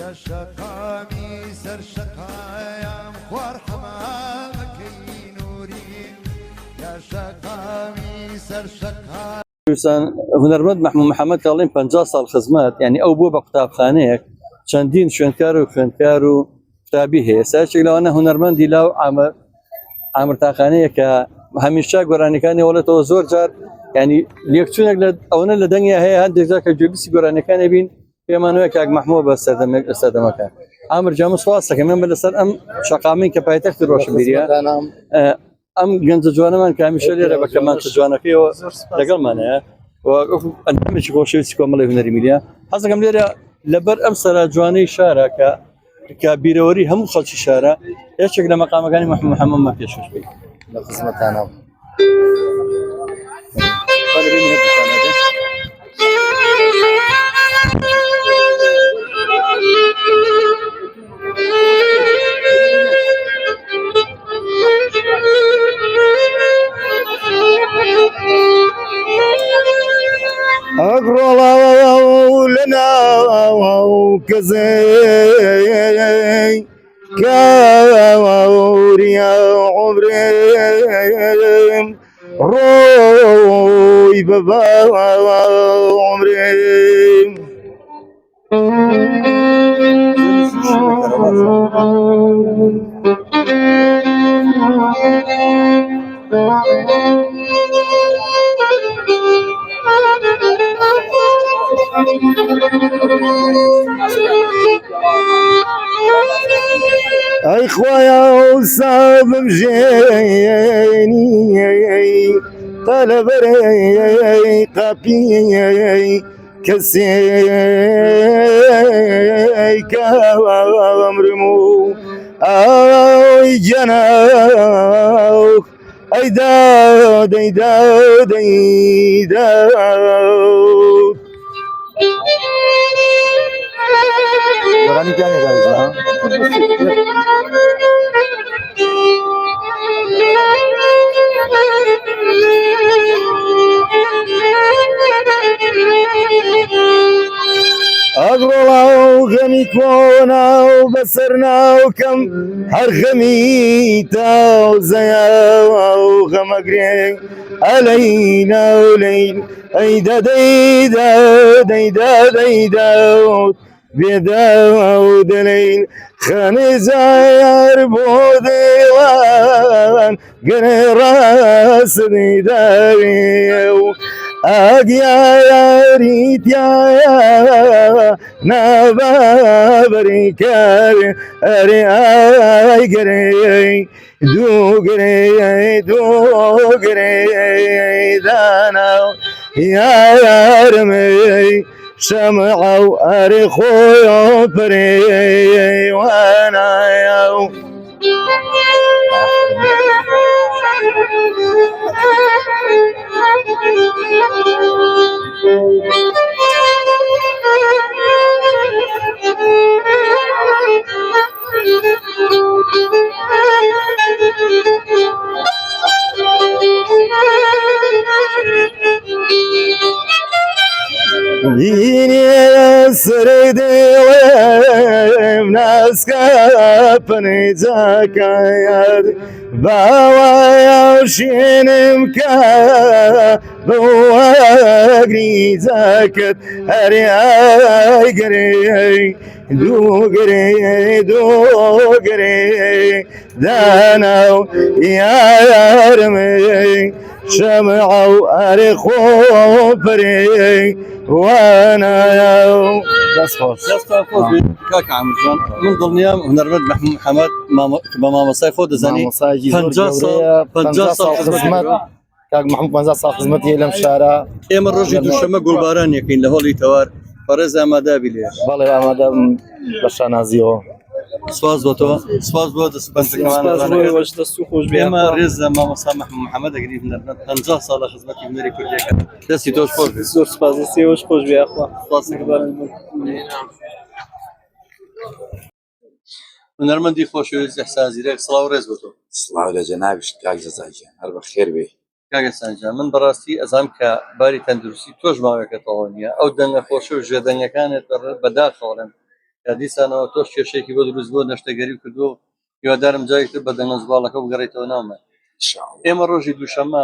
يا شقامي سر شقايام خوار حمامك نوري يا شقامي سر شقايام هنرمند محمود محمد کاڵین 50 ساڵ خزمەت یعنی ئەو بووە بە قوتابخانەیەک چەندین خوێندکار و قوتابی هەیە ساچێک لەوانە هونەرمەندی لاو ئامرتاقانەیە کە هەمیشە گۆرانەکانی وڵێتەوە زۆر جار ینی لێکچوونێک لە ئەوەنە لە دەنگی هەیە هەندێک جار کە گوێبیستی گۆرانەکانی بین پێمانوەیە کاک محمووە بە سەردەمەکە ئامر جامە سواز دەکەم من بەلەسەر ئەم شەقامی کە پایتەختی ڕۆشنبیریە ئەم گەنجە جوانەمان کە هەمیشە لێرە بە کەمانچە جوانەکەیەوە لەگەڵمانەیە ئەندامێکی خۆشەویستی کۆمەڵی هونەری میلیا حەز دەکەم لێرە لەبەر ئەم سەرا جوانەی شارە کە بیرەوەری هەموو خەڵکی شارە یەکێک لە مەقامەکانی محمود محەممەدمان پێشکەش بکەین لە خزمەتانەوە. أقرأ لنا كزي كوريا عمري روي بابا عمري أي خويا وصاب مجاني طلب ريقابي كسي كامرمو أي جناوك أي داود أي داود أي داود گۆرانی پیانێک داویست أقرأ غمي كونا وبصرنا وكم هرغمي تاو زيا وغم أقري علينا ولين أيدا ديدا ديدا ديدا بيدا ودلين خاني زاير بوديوان قري راس ديداوي أجيا يا ريت يا نبابري كاري أري أي قري دوغري دوغري دانا يا رمي شمعة وأري خويا بري وانا يا ديني سردي وناس كابني زكايا باوا يوشين مكا بواقري زكت هري قري دوقري دوقري دانو يا رمي شمعة وأري خوبري وانا يا کاک عامرجان من دڵنیام هونەرمەند محمود محەممەد بە مامۆستای خۆ دەزانی 50 ساڵ خزمەت کاک محمود 50 ساڵ خزمەتی لەم شارە ئێمە ڕۆژی دووشەمە گوڵباران یەکەین لە هۆڵی تەوار بەڕێز ئامادەبی لێ بەڵێ ئامادە بە شانازیەوە سواز بۆ تۆ سواز بۆ دەستپەنجەکەمان ئێمە ڕێز لە مامۆستا محمود محەممەد دەگرین هونەرمەند 50 ساڵ لە خزمەتی هونەری کوردیەکە دەستی تۆش خۆش بێت زۆر سپاس دەستیەوەش خۆش بێ ئەخوا هونەرمەندی خۆشەویست ئیحسان زیرەک سڵاو و ڕێز بۆ تۆ سڵاو لە جەنابیشت کاک جەزاکە هەر بە خێر بێ کاک ئەحسانجان من بەڕاستی ئەزانم کە باری تەندروستی تۆش ماوەیەکە تەواو نییە ئەو دەنگە خۆشە و ژێدەنگەکانت بەداخەوەن کە دیسانەوە تۆش کێشێکی بۆ دروست بۆ نەشتەگەری کردو هیوادارم جارێک تر بە دەنگەزباڵەکە بگەڕێتەوە ناومە ئێمە ڕۆژی دووشەممە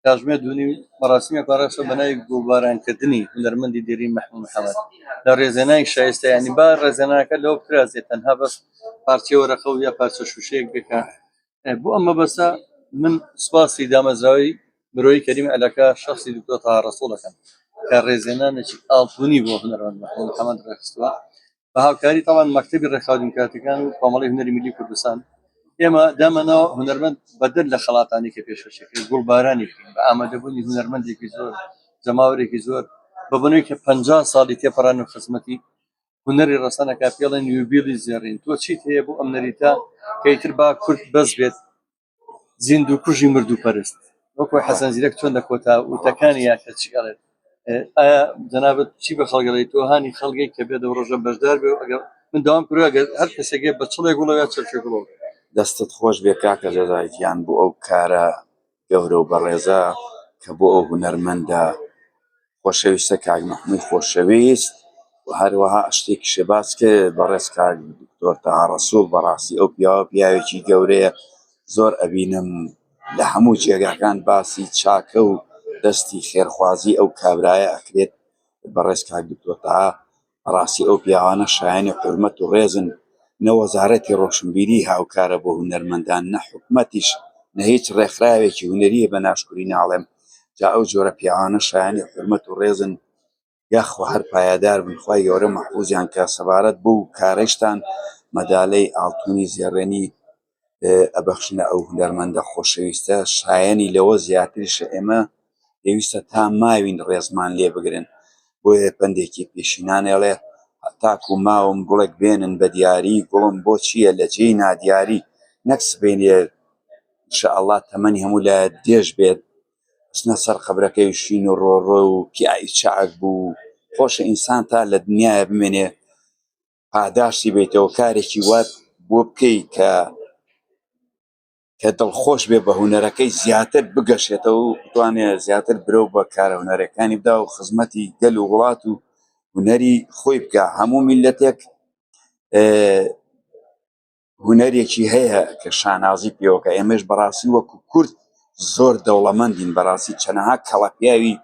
کاتژمێر دوونی مەراسیمە پاراستە بەناوی گۆبارانکردنی هونەرمەندی دێری مەحموود محەممەد لە ڕێزێنانی شایستە ینی با ڕێزێنانەکە لەوە بکرازێت تەنها بەس پارچێ وەرەقە و یا پارچە شوشەیەک بکە بۆ ئەمە بەسە من سوپاسی دامەزراوی مرۆیی کەریم عەلەکە شەخسی دکتۆر تاها ڕەسوڵ دەکەم کە ڕێزێنانێکی ئاڵتوونی بۆ هونەرمەند مەحموود محەممەد ڕێخستووە بە هاوکاری تاوان مەکتەبی ڕێکخاودیمکارتەکان و کۆمەڵی هونەری میلی کوردستان ئێمە دامەنەوە هونەرمەند بەدەر لە خەڵاتانی کە پێشەشەکەی گوڵبارانی بکەین بە ئامادەبوونی هونەرمەندێکی زۆر جەماوەرێکی زۆر بە بنەوەی کە 50 ساڵی تێپەڕان و خزمەتی هونەری ڕەسەنەکە پێڵێن یوبیلی زێڕین تۆ چیت هەیە بۆ ئەم نەریتا کەیتر با کورد بەس بێت زیندوو کوژی مردوو پەرست وەکو حەسەن زیرەک چۆن لە کۆتا وتەکانی یاکە چیڵێت ئایا جەنابەت چی بە خەڵگەڵی تۆ هانی خەڵگەی کە بێت ڕۆژە بەشدار بێ ئەگەر من داوام کردو هەر کەسێکێ بە چڵێک گوڵەوە چەرچێک گوڵەوە دەستت خۆش بێ کاکە جەزایەتیان بۆ ئەو کارە گەورە و بەڕێزە کە بۆ ئەو هونەرمەندە خۆشەویستە کاک مەحموود خۆشەویست و هەروەها شتێکی شێباز کرد بەڕێز کاک دکتۆر تاها ڕەسوڵ بەڕاستی ئەو پیاوە پیاوێکی گەورەیە زۆر ئەبینم لە هەموو جێگاکان باسی چاکە و دەستی خێرخوازی ئەو کابرایە ئەکرێت بەڕێز کاک دکتۆر تاها ڕاستی ئەو پیاوانە شایەنی حورمەت و ڕێزن نە وەزارەتی ڕۆشنبیری هاوکارە بۆ هونەرمەندان نە حکومەتیش نە هیچ ڕێکخراوێکی هونەریە بە ناشکوری ناڵێم جا ئەو جۆرە پیاوانە شایەنی حورمەت و ڕێزن یاخوا هەر پایەدار بن خوای گەورە مەحفوظیان کە سەبارەت بوو کارەشتان مەدالەی ئاڵتوونی زێڕێنی ئەبەخشنە ئەو هونەرمەندە خۆشەویستە شایەنی لەوە زیاتریشە ئێمە پێویستە تا ماوین ڕێزمان لێ بگرن بۆیە پندێکی پێشینانێڵێ تاکو ماوم گوڵێک بێنن بە دیاری گوڵم بۆ چییە لە جێی نادیاری نەک سبەینێ ئینشەئەڵڵا تەمەنی هەموو لە دێژ بێت بچنە سەر قەبرەکەی شین و ڕۆڕۆ و پیاوی چاک بوو خۆشە ئینسان تا لە دنیایە بمێنێ پاداشتی بێتەوە کارێکی وات بۆ بکەی کە دڵخۆش بێ بە هونەرەکەی زیاتر بگەشێتەوە و بتوانێت زیاتر برەو بە کارە هونەرەکانی بدا و خزمەتی گەل و وڵات و هونەری خۆی بکە هەموو میللەتێک هونەرێکی هەیە کە شانازی پێوەکە ئێمەش بەڕاستی وەکو کورد زۆر دەوڵەمەندین بەڕاستی چەنەها کەڵەپیاوی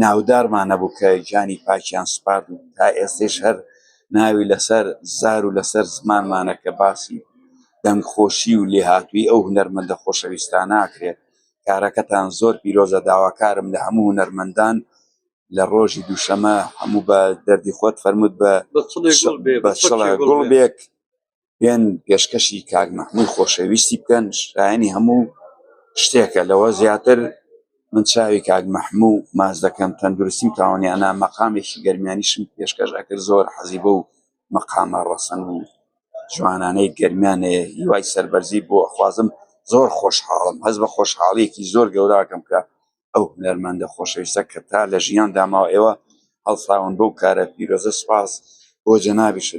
ناودارمان نەبوو کە گیانی پاکیان سوپارد و تا ئێستش هەر ناوی لەسەر زار و لەسەر زمانمانە کە باسی دەنگخۆشی و لێهاتووی ئەو هونەرمەندە خۆشەویستانە ئاکرێت کارەکەتان زۆر پیرۆزە داواکارم لە هەموو هونەرمەندان لە ڕۆژی دووشەمە هەموو بە دەردی خۆت فەرمووت بە شڵە گوڵ بێک بێن پێشکەشی کاک مەحموود خۆشەویستی بکەن شایەنی هەموو شتێکە لەوە زیاتر من چاوی کاک مەحموود ماز دەکەم تەندروستیم تاوانیانە مەقامێکی گەرمیانیشم پێشکەش ئەکرد زۆر حەزی بە و مەقامە ڕەسەن و جوانانەی گەرمیانەیە هیوای سەربەرزی بۆ ئەخوازم زۆر خۆشحاڵم هەز بە خۆشحاڵیەکی زۆر گەوراکەم کە ئەو هونەرمەندە خۆشەویستە کە تا لە ژیان داماوە ئێوە هەڵساون بەو کارە پیرۆزە سوپاس بۆ جەنابیشت